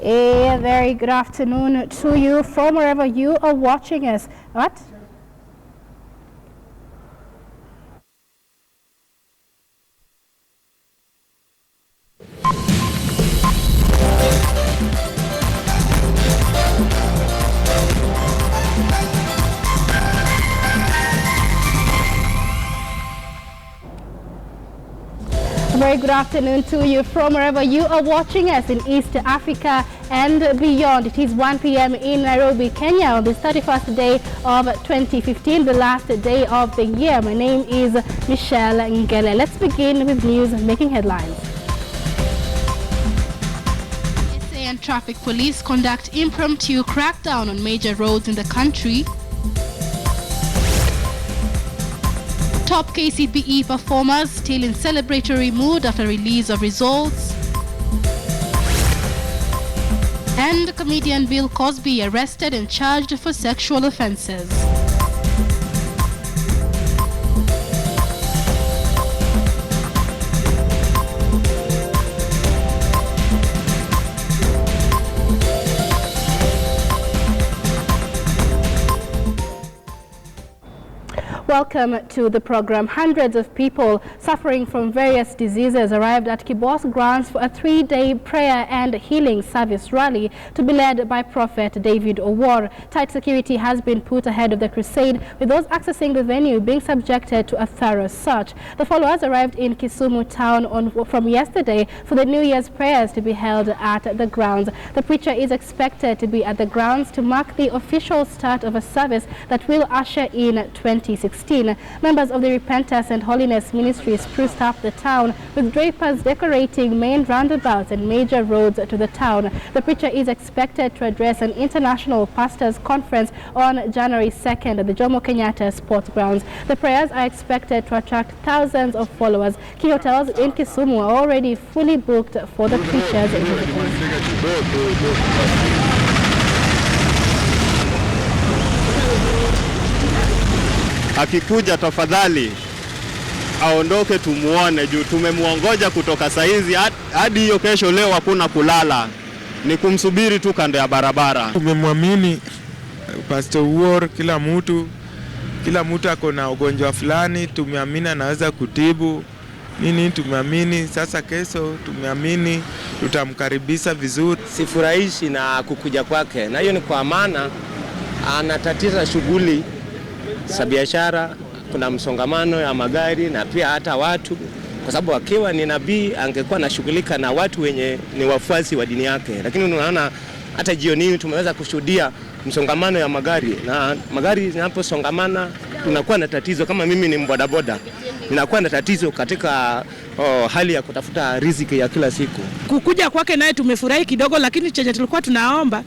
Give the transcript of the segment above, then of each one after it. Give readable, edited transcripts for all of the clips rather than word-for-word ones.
A very good afternoon to you from wherever you are watching us. What? A very good afternoon to you from wherever you are watching us in East Africa and beyond. It is 1 p.m. in Nairobi, Kenya on the 31st day of 2015, the last day of the year. My name is Michelle Ngele. Let's begin with news making headlines. SA and traffic police conduct impromptu crackdown on major roads in the country. Top KCPE performers still in celebratory mood after release of results. And comedian Bill Cosby arrested and charged for sexual offenses. Welcome to the program. Hundreds of people suffering from various diseases arrived at Kibos grounds for a 3-day prayer and healing service rally to be led by Prophet David Owor. Tight security has been put ahead of the crusade, with those accessing the venue being subjected to a thorough search. The followers arrived in Kisumu town from yesterday for the New Year's prayers to be held at the grounds. The preacher is expected to be at the grounds to mark the official start of a service that will usher in 2016. Members of the Repentance and Holiness Ministry spruced up the town with drapers decorating main roundabouts and major roads to the town. The preacher is expected to address an international pastors conference on January 2nd at the Jomo Kenyatta Sports Grounds. The prayers are expected to attract thousands of followers. Key hotels in Kisumu are already fully booked for the preacher's visitors. Akikuja tafadhali aondoke tumuone, juu tumemuongoja kutoka saizi hadi hiyo kesho. Leo hakuna kulala, ni kumsubiri tu kando ya barabara. Tumemwamini Pastor Owor. Kila mtu ako na ugonjwa fulani, tumeamini anaweza kutibu nini. Tumeamini sasa kesho, tumeamini tutamkaribisha vizuri. Sifurahishi na kukuja kwake, na hiyo ni kwa maana anatatiza shughuli za biashara. Kuna msongamano ya magari na pia hata watu, kwa sababu akiwa ni nabii angekuwa anashughulika na watu wenye ni wafuasi wa dini yake. Lakini unaona hata jioni tumeweza kushuhudia msongamano ya magari, na magari zinaposongamana tunakuwa na tatizo. Kama mimi ni mbodaboda, ninakuwa na tatizo katika hali ya kutafuta riziki ya kila siku. Kukuja kwake naye tumefurahi kidogo, lakini chenye tulikuwa tunaomba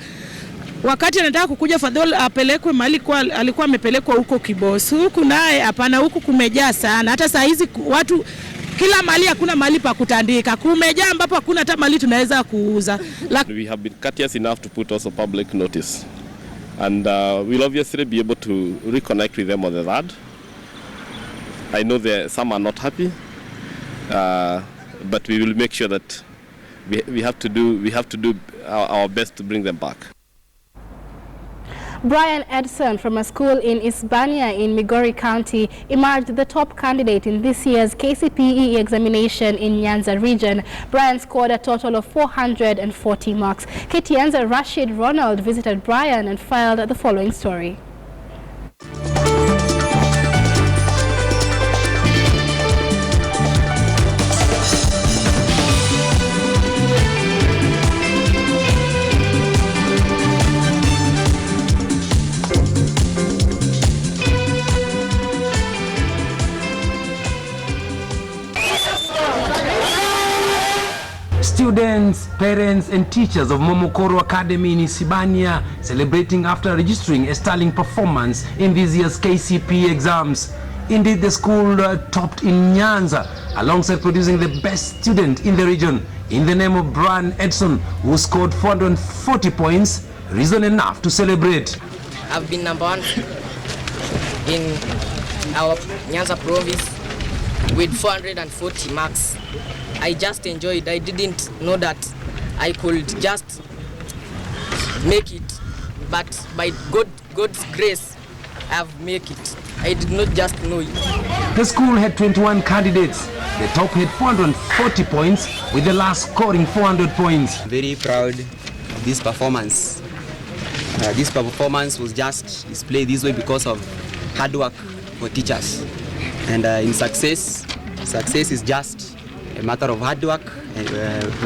wakati anataka kukuja fadhili apelekwe mahali alikuwa amepelekwa huko Kibos. Huku naye hapana, huku kumejaa sana. Hata saa hizi watu kila mahali, hakuna mahali pa kutandika, kumejaa ambapo hakuna hata mahali tunaweza kuuza. We have been courteous enough to put also public notice, and we'll obviously be able to reconnect with them on the 3rd. I know some are not happy, but we will make sure that we have to do our best to bring them back. Brian Edson from a school in Hispania in Migori County emerged the top candidate in this year's KCPE examination in Nyanza region. Brian scored a total of 440 marks. KTN's Rashid Ronald visited Brian and filed the following story. Students, parents and teachers of Momokoro Academy in Hispania celebrating after registering a sterling performance in this year's KCPE exams. Indeed, the school topped in Nyanza alongside producing the best student in the region in the name of Brian Edson, who scored 440 points, reason enough to celebrate. I've been number 1 in our Nyanza province with 440 marks. I just enjoyed. I didn't know that I could just make it, but by God's grace, I have made it. I did not just know it. The school had 21 candidates. The top had 440 points, with the last scoring 400 points. Very proud of this performance. This performance was just displayed this way because of hard work for teachers. And in success is just a matter of hard work and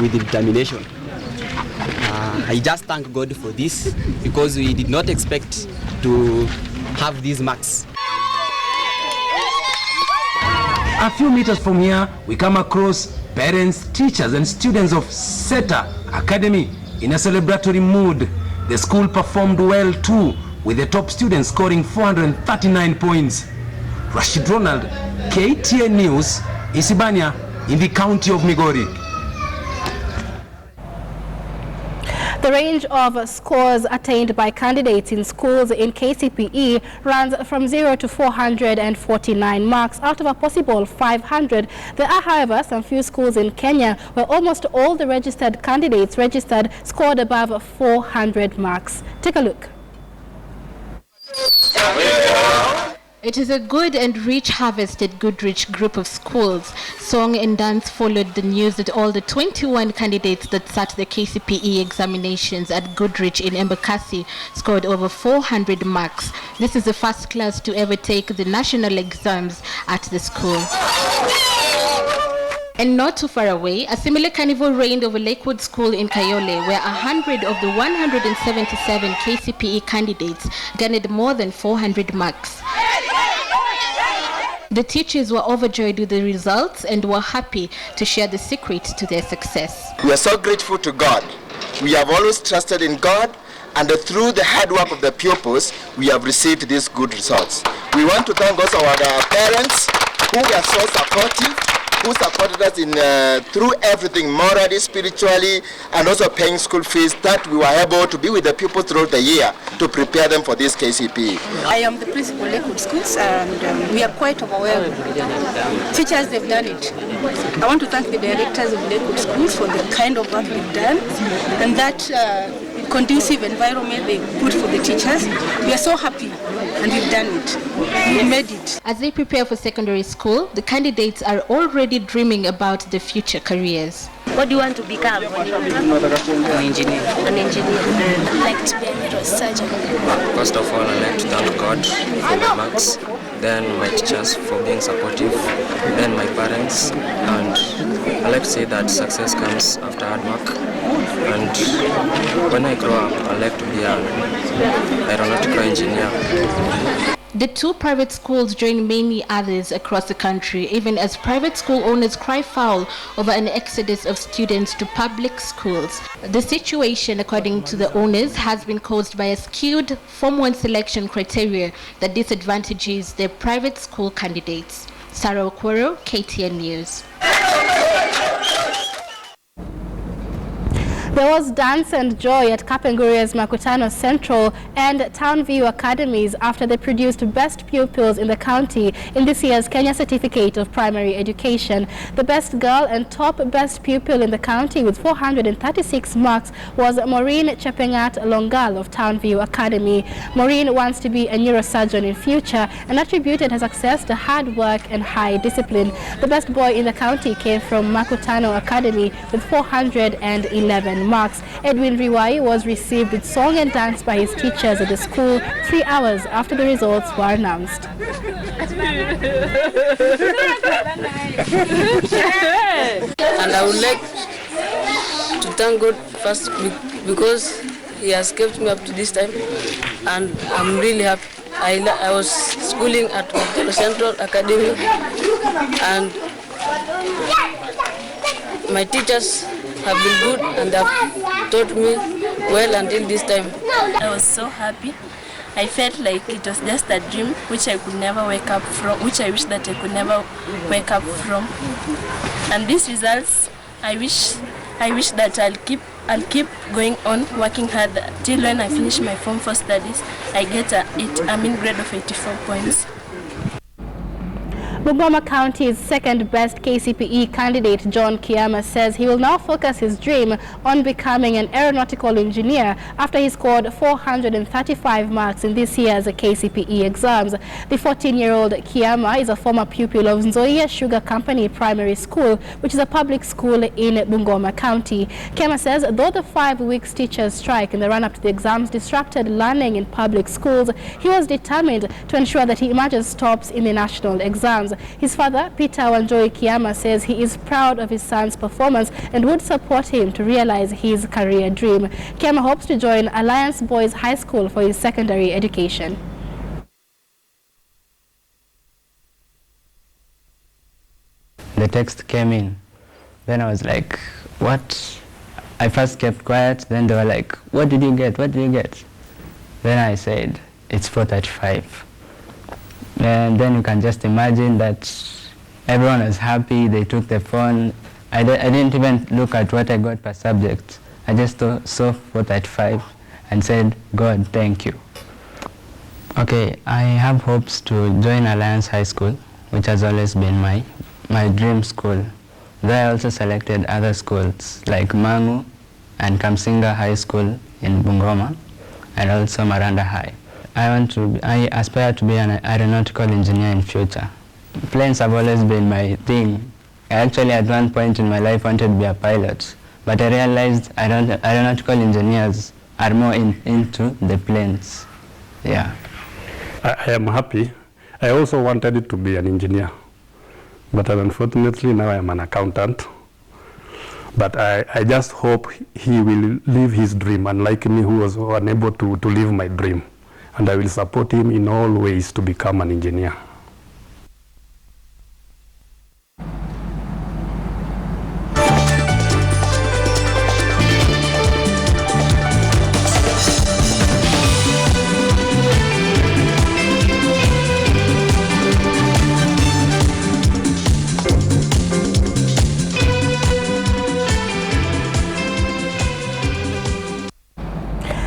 with determination. I just thank God for this because we did not expect to have these marks. A few meters from here, we come across parents, teachers and students of SETA Academy in a celebratory mood. The school performed well too, with the top students scoring 439 points. Rashid Ronald, KTN News, Isibania, in the county of Migori. The range of scores attained by candidates in schools in KCPE runs from 0 to 449 marks out of a possible 500. There are, however, some few schools in Kenya where almost all the registered candidates scored above 400 marks. Take a look. It is a good and rich harvest at Goodrich group of schools. Song and dance followed the news that all the 21 candidates that sat the KCPE examinations at Goodrich in Embakasi scored over 400 marks. This is the first class to ever take the national exams at the school. And not too far away, a similar carnival reigned over Lakewood School in Kayole, where 100 of the 177 KCPE candidates garnered more than 400 marks. The teachers were overjoyed with the results and were happy to share the secret to their success. We are so grateful to God. We have always trusted in God, and through the hard work of the pupils, we have received these good results. We want to thank also our parents who were so supportive, who supported us in through everything, morally, spiritually, and also paying school fees, that we were able to be with the pupils throughout the year to prepare them for this KCPE. I am the principal of Lakewood Schools, and we are quite overwhelmed. Teachers, they've done it. I want to thank the directors of Lakewood Schools for the kind of work they've done, and that conducive environment they put for the teachers. We are so happy, and we've done it. We made it. As they prepare for secondary school, the candidates are already dreaming about their future careers. What do you want to become? An engineer. An engineer. I'd like to be a neurosurgeon. First of all, I'd like to thank God for my marks, then my teachers for being supportive, then my parents, and I like to say that success comes after hard work. And when I grow up, I'd like to be an aeronautical engineer. The two private schools join many others across the country, even as private school owners cry foul over an exodus of students to public schools. The situation, according to the owners, has been caused by a skewed Form 1 selection criteria that disadvantages their private school candidates. Sarah Okworo, KTN News. There was dance and joy at Kapenguria's Makutano Central and Townview Academies after they produced best pupils in the county in this year's Kenya Certificate of Primary Education. The best girl and top best pupil in the county with 436 marks was Maureen Chepengat Longal of Townview Academy. Maureen wants to be a neurosurgeon in future and attributed her success to hard work and high discipline. The best boy in the county came from Makutano Academy with 411 marks. Edwin Riwai was received with song and dance by his teachers at the school 3 hours after the results were announced. And I would like to thank God first because He has kept me up to this time, and I'm really happy. I was schooling at Makutano Central Academy, and my teachers have been good and have taught me well until this time. I was so happy. I felt like it was just a dream which I could never wake up from, which I wish that I could never wake up from. And these results, I wish that I'll keep going on working hard till when I finish my Form 4 studies, I get a grade of 84 points. Bungoma County's second-best KCPE candidate, John Kiama, says he will now focus his dream on becoming an aeronautical engineer after he scored 435 marks in this year's KCPE exams. The 14-year-old Kiama is a former pupil of Nzoia Sugar Company Primary School, which is a public school in Bungoma County. Kiama says though the 5-week teachers' strike in the run-up to the exams disrupted learning in public schools, he was determined to ensure that he emerges tops in the national exams. His father, Peter Wanjoy Kiama, says he is proud of his son's performance and would support him to realize his career dream. Kiama hopes to join Alliance Boys High School for his secondary education. The text came in. Then I was like, what? I first kept quiet. Then they were like, what did you get? What did you get? Then I said, it's 435. And then you can just imagine that everyone was happy. They took the phone. I didn't even look at what I got per subject. I just saw 435 and said, God, thank you. Okay, I have hopes to join Alliance High School, which has always been my dream school. There I also selected other schools like Mangu and Kamsinga High School in Bungoma, and also Maranda High. I aspire to be an aeronautical engineer in future. Planes have always been my thing. I actually at one point in my life wanted to be a pilot, but I realized aeronautical engineers are more into the planes. Yeah. I am happy. I also wanted to be an engineer, but unfortunately now I am an accountant. But I just hope he will live his dream, unlike me who was unable to live my dream. And I will support him in all ways to become an engineer.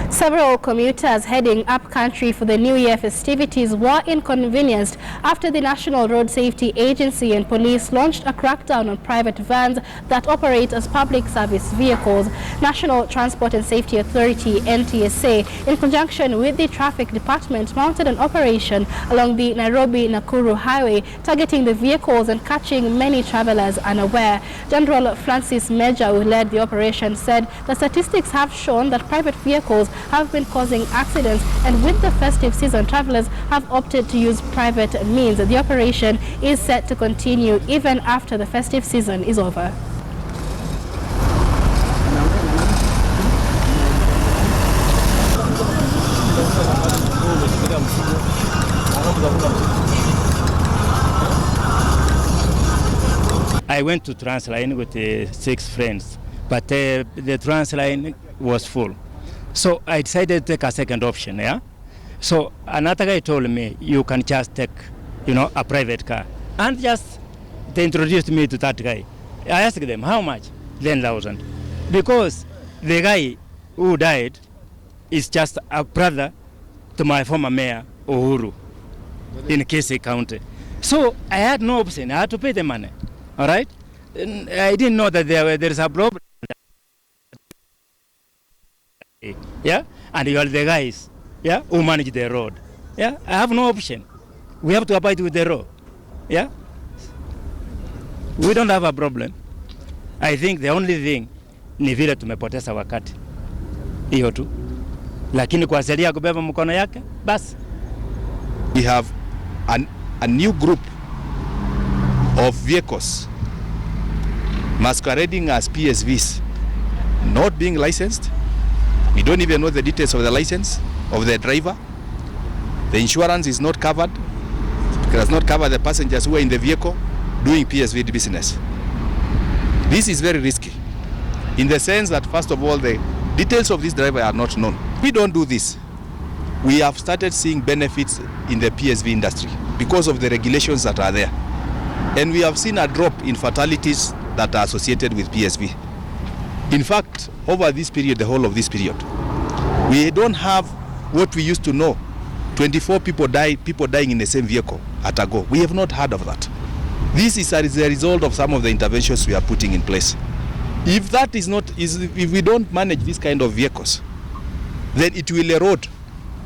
Several commuters heading up country for the New Year festivities were inconvenienced after the National Road Safety Agency and police launched a crackdown on private vans that operate as public service vehicles. National Transport and Safety Authority (NTSA), in conjunction with the Traffic Department, mounted an operation along the Nairobi-Nakuru highway, targeting the vehicles and catching many travelers unaware. General Francis Major, who led the operation, said the statistics have shown that private vehicles have been causing accidents, and with the festive season, travelers have opted to use private means. The operation is set to continue even after the festive season is over. I went to Transline with 6 friends, but the Transline was full. So I decided to take a second option, yeah? So another guy told me, you can just take, a private car. And just, they introduced me to that guy. I asked them, how much? 10,000. Because the guy who died is just a brother to my former mayor, Uhuru, in Kisii County. So I had no option. I had to pay the money, all right? And I didn't know that there is a problem. Yeah, and you are the guys, yeah, who manage the road. Yeah, I have no option. We have to abide with the road. Yeah, we don't have a problem. I think the only thing ni vile tumepoteza wakati hiyo tu, lakini kwa sheria kubeba mkono yake basi. We have a new group of vehicles masquerading as PSVs, not being licensed. We don't even know the details of the license of the driver. The insurance is not covered. It does not cover the passengers who are in the vehicle doing PSV business. This is very risky in the sense that, first of all, the details of this driver are not known. We don't do this. We have started seeing benefits in the PSV industry because of the regulations that are there. And we have seen a drop in fatalities that are associated with PSV. In fact, over this period, the whole of this period, we don't have what we used to know, 24 people dying in the same vehicle at a go. We have not heard of that. This is as a result of some of the interventions we are putting in place. If that is not, if we don't manage this kind of vehicles, then it will erode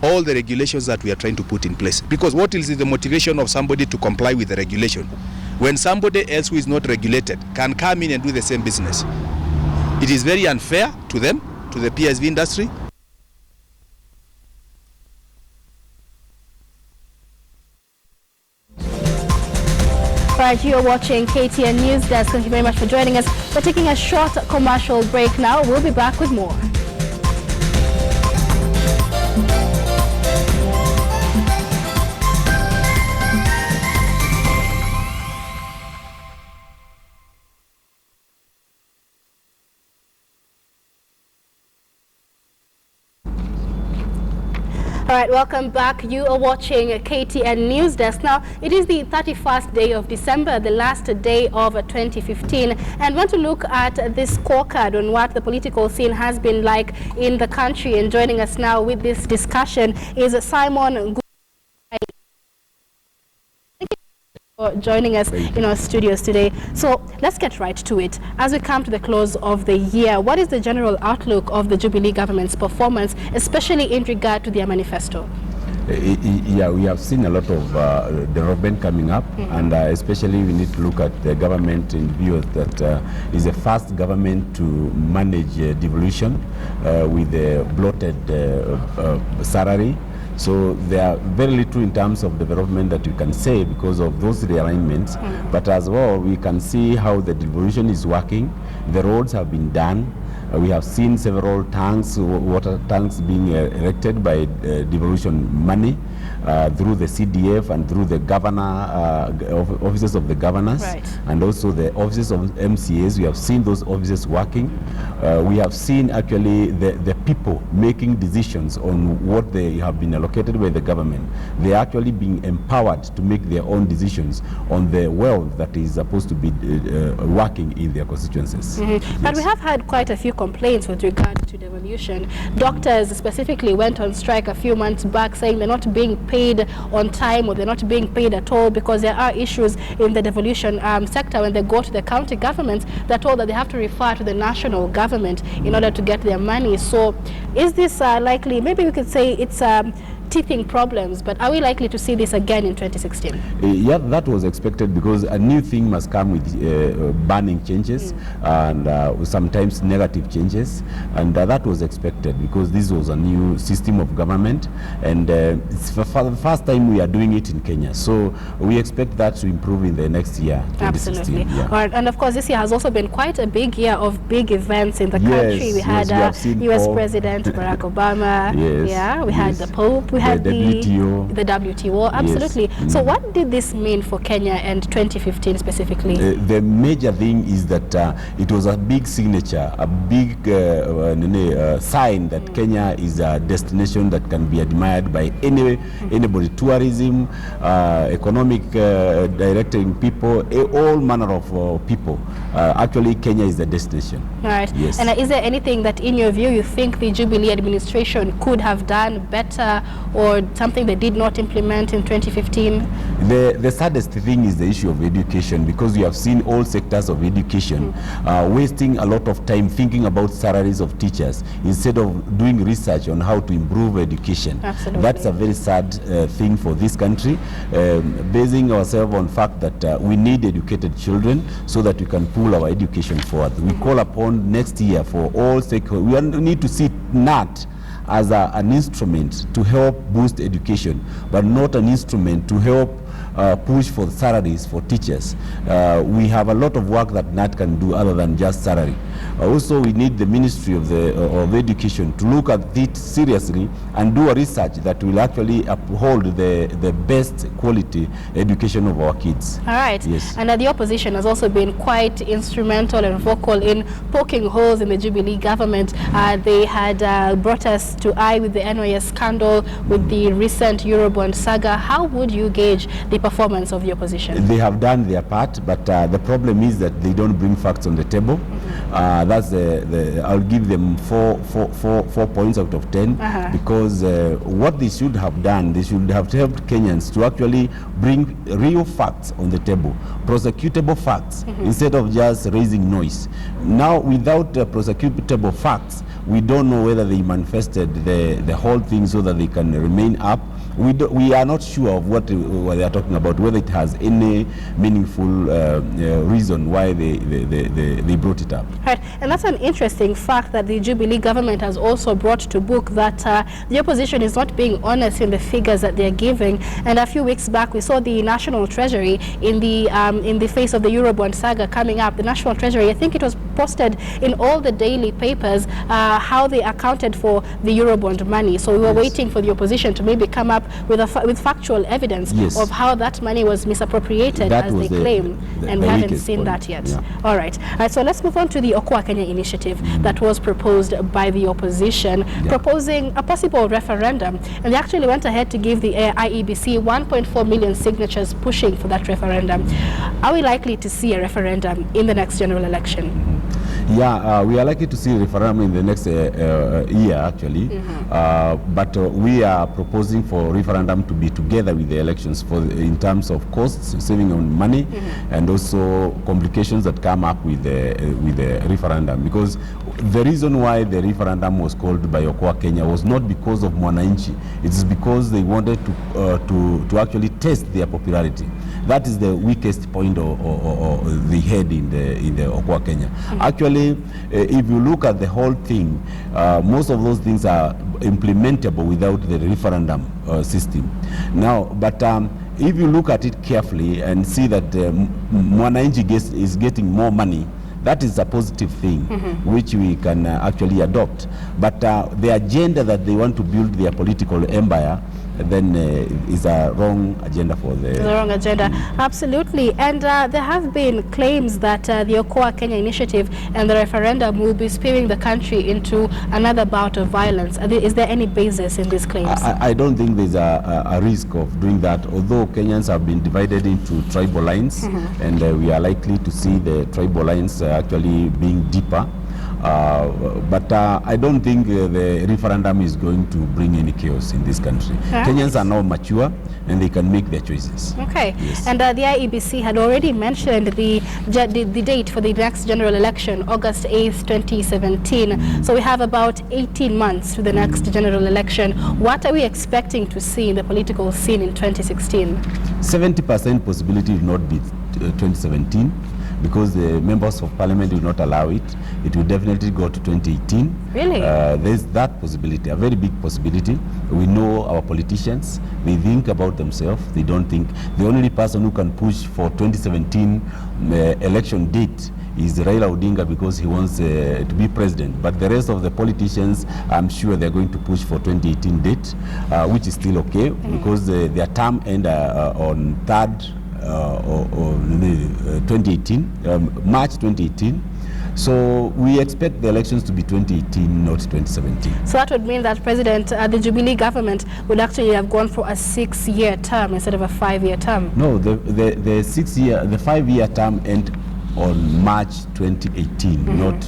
all the regulations that we are trying to put in place. Because what is the motivation of somebody to comply with the regulation when somebody else who is not regulated can come in and do the same business? It is very unfair to them, to the PSV industry. Right, you're watching KTN Newsdesk. Thank you very much for joining us. We're taking a short commercial break now. We'll be back with more. All right, welcome back. You are watching KTN Newsdesk. Now, it is the 31st day of December, the last day of 2015, and want to look at this scorecard on what the political scene has been like in the country. And joining us now with this discussion is Simon. For joining us in our studios today. So let's get right to it. As we come to the close of the year, what is the general outlook of the Jubilee government's performance, especially in regard to their manifesto? Yeah, we have seen a lot of development coming up, and especially we need to look at the government in view that is the first government to manage devolution with the bloated salary. So there are very little in terms of development that you can say because of those realignments. But as well, we can see how the devolution is working. The roads have been done. We have seen several tanks, water tanks being erected by devolution money through the CDF and through the governor, offices of the governors, and also the offices of MCAs. We have seen those offices working. We have seen actually the people making decisions on what they have been allocated by the government. They are actually being empowered to make their own decisions on the wealth that is supposed to be working in their constituencies. Yes. But we have had quite a few complaints with regard to devolution. Doctors specifically went on strike a few months back saying they're not being paid on time, or they're not being paid at all, because there are issues in the devolution sector. When they go to the county governments, they're told that they have to refer to the national government in order to get their money. So is this likely? Maybe we could say it's teething problems, but are we likely to see this again in 2016? Yeah, that was expected because a new thing must come with burning changes and sometimes negative changes, and that was expected because this was a new system of government, and it's for the first time we are doing it in Kenya. So we expect that to improve in the next year, 2016. Absolutely. Yeah. All right, and of course this year has also been quite a big year of big events in the country. We had US President Barack Obama. Yeah, we had the Pope. We had the WTO, absolutely. Yes. So what did this mean for Kenya and 2015 specifically? The major thing is that it was a big signature, a big sign that Kenya is a destination that can be admired by anybody. Tourism, economic directing people, all manner of people. Actually, Kenya is the destination. All right. Yes. And is there anything that, in your view, you think the Jubilee administration could have done better, or something they did not implement in 2015? The saddest thing is the issue of education, because we have seen all sectors of education wasting a lot of time thinking about salaries of teachers instead of doing research on how to improve education. Absolutely. That's a very sad thing for this country, basing ourselves on the fact that we need educated children so that we can pull our education forward. We call upon next year for all stakeholders. We need to see NAT as an instrument to help boost education, but not an instrument to help push for salaries for teachers. We have a lot of work that NAT can do other than just salary. Also, we need the Ministry of Education to look at it seriously and do a research that will actually uphold the best quality education of our kids. All right. Yes. And the opposition has also been quite instrumental and vocal in poking holes in the Jubilee government. They had brought us to eye with the NYS scandal, with the recent Eurobond saga. How would you gauge the performance of the opposition? They have done their part, but the problem is that they don't bring facts on the table. That's I'll give them 4 points out of 10 because what they should have done, they should have helped Kenyans to actually bring real facts on the table, prosecutable facts, instead of just raising noise. Now, without prosecutable facts, we don't know whether they manifested the whole thing so that they can remain up. We are not sure of what they are talking about, whether it has any meaningful reason why they brought it up. Right, and that's an interesting fact that the Jubilee government has also brought to book, that the opposition is not being honest in the figures that they're giving. And a few weeks back, we saw the National Treasury in the face of the Eurobond saga coming up. The National Treasury, I think it was posted in all the daily papers how they accounted for the Eurobond money. So we were waiting for the opposition to maybe come up with factual evidence of how that money was misappropriated, as they claim, and we haven't seen that yet. All right, so let's move on to the Okoa Kenya initiative that was proposed by the opposition, proposing a possible referendum, and they actually went ahead to give the IEBC 1.4 million signatures pushing for that referendum. Are we likely to see a referendum in the next general election? Yeah, we are likely to see a referendum in the next year, actually. But we are proposing for referendum to be together with the elections in terms of costs, saving on money, and also complications that come up with the referendum. Because the reason why the referendum was called by Okoa Kenya was not because of Mwananchi. It is because they wanted to actually test their popularity. That is the weakest point or the head in the Okoa Kenya. Actually, if you look at the whole thing, most of those things are implementable without the referendum system. Now, but if you look at it carefully and see that Mwananchi is getting more money, that is a positive thing, which we can actually adopt. But the agenda that they want to build their political empire, then is a wrong agenda for the... The wrong agenda, absolutely. And there have been claims that the Okoa Kenya initiative and the referendum will be steering the country into another bout of violence. Is there any basis in these claims? I don't think there's a risk of doing that, although Kenyans have been divided into tribal lines, and we are likely to see the tribal lines actually being deeper. But I don't think the referendum is going to bring any chaos in this country. Kenyans are now mature and they can make their choices. Okay, and the IEBC had already mentioned the date for the next general election, August 8th, 2017. So we have about 18 months to the next general election. What are we expecting to see in the political scene in 2016? 70% possibility will not be 2017. Because the members of parliament will not allow it. It will definitely go to 2018. Really? There's that possibility, a very big possibility. We know our politicians, they think about themselves. They don't think. The only person who can push for 2017 election date is Raila Odinga, because he wants to be president. But the rest of the politicians, I'm sure they're going to push for 2018 date, which is still okay, because their term ends on 3rd 2018, March 2018. So we expect the elections to be 2018, not 2017. So that would mean that the Jubilee government would actually have gone for a 6-year term instead of a 5-year term. No, the 5-year term ends on March 2018, not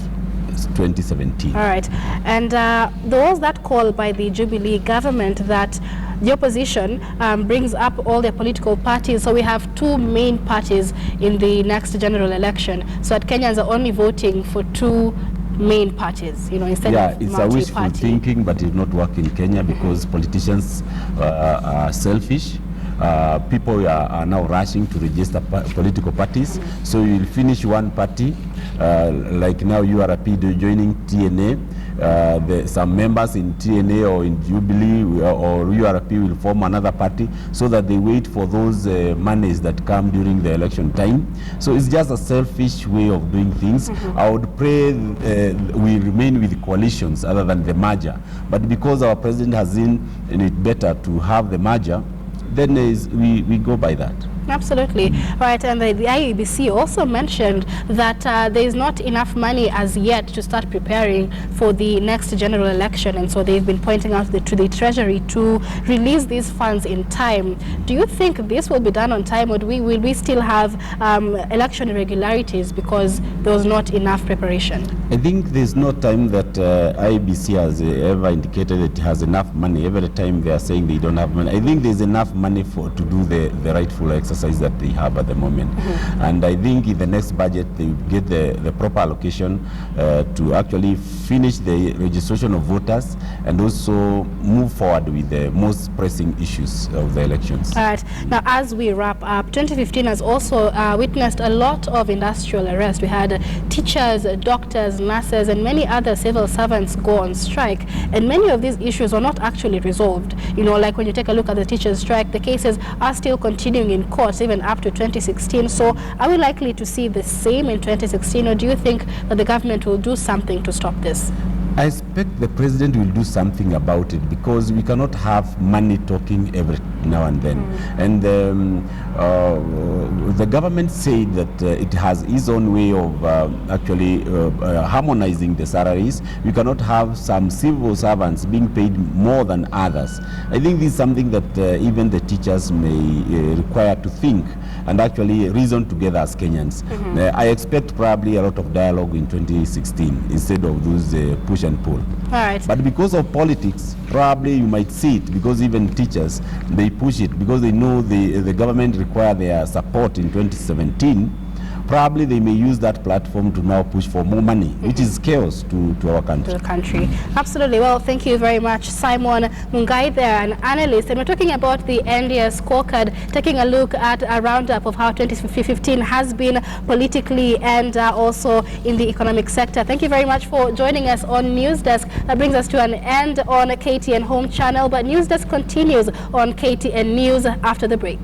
2017. All right, and there was that call by the Jubilee government that the opposition brings up all their political parties. So we have 2 main parties in the next general election. So that Kenyans are only voting for 2 main parties, instead of multi-party. It's a wishful thinking, but it will not work in Kenya because politicians are selfish. People are now rushing to register political parties. So you will finish one party, like now URP joining TNA. Some members in TNA or in Jubilee or URP will form another party so that they wait for those monies that come during the election time. So it's just a selfish way of doing things. I would pray we remain with coalitions other than the merger. But because our president has seen it better to have the merger, then we go by that. Absolutely. Right, and the IEBC also mentioned that there is not enough money as yet to start preparing for the next general election, and so they've been pointing out to the Treasury to release these funds in time. Do you think this will be done on time, or will we still have election irregularities because there was not enough preparation? I think there's no time that IEBC has ever indicated it has enough money. Every time they are saying they don't have money. I think there's enough money to do the rightful exercise that they have at the moment. And I think in the next budget they will get the proper allocation to actually finish the registration of voters and also move forward with the most pressing issues of the elections. All right. Now, as we wrap up, 2015 has also witnessed a lot of industrial arrest. We had teachers, doctors, nurses, and many other civil servants go on strike. And many of these issues are not actually resolved. You know, like when you take a look at the teachers' strike, the cases are still continuing in court even up to 2016. So are we likely to see the same in 2016, or do you think that the government will do something to stop this? I expect the president will do something about it, because we cannot have money talking every now and then. And the government said that it has its own way of actually harmonizing the salaries. We cannot have some civil servants being paid more than others. I think this is something that even the teachers may require to think and actually reason together as Kenyans. I expect probably a lot of dialogue in 2016 instead of those push and pull. All right. But because of politics, probably you might see it, because even teachers, they push it because they know the government require their support in 2017. Probably they may use that platform to now push for more money, which is chaos to our country. To the country. Absolutely. Well, thank you very much, Simon Mungai there, an analyst. And we're talking about the NDS scorecard, taking a look at a roundup of how 2015 has been politically and also in the economic sector. Thank you very much for joining us on Newsdesk. That brings us to an end on KTN Home Channel, but Newsdesk continues on KTN News after the break.